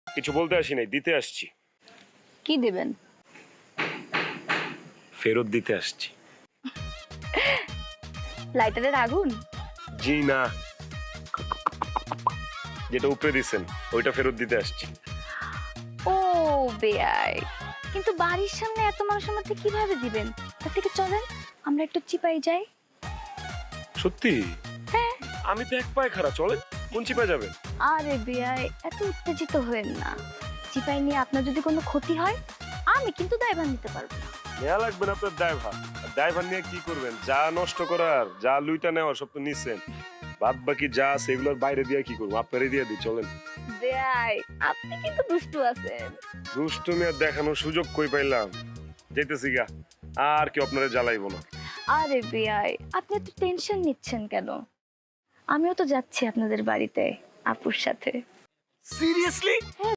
কিছু বলতে আসি নাই, দিতে আসছি। কি দিবেন? ফেরত দিতে আসছি। লাইটারের আগুন? জি না, যেটা উপরে দিছেন ওইটা ফেরত দিতে আসছি। ও বেয়াই, কিন্তু বাড়ির সামনে এত মানুষের মধ্যে কিভাবে দিবেন? তার থেকে চলেন আমরা একটু চিপাই যাই। সত্যি? হ্যাঁ। আমি তো এক পায়ে খাড়া, চলেন। কোন চিপা যাবেন? আরে বেয়াই, এত উত্তেজিত হয়েন না। চিপাই নিয়ে আপনার যদি কোনো ক্ষতি হয়, আমি কিন্তু দায়ভার নিতে পারবো না। নেওয়া লাগবে না আপনার ড্রাইভার। ড্রাইভার নিয়ে কি করবেন? যা নষ্ট করার, যা লুইটা নেওয়ার সব তো নিচ্ছেন। বাদ বাকি যা আছে এগুলোর বাইরে দিয়ে কি করবো? আপনারই দিয়ে দিই, চলেন। বেয়াই, আপনি কিন্তু দুষ্টু আছেন। দুষ্টুমি আর দেখানোর সুযোগ কই পাইলাম? যেতেছি গা, আর কি আপনারা জ্বালাইবো না। আরে বেয়াই, আপনি এত টেনশন নিচ্ছেন কেন? আমিও তো যাচ্ছি আপনাদের বাড়িতে আপুর সাথে। সিরিয়াসলি?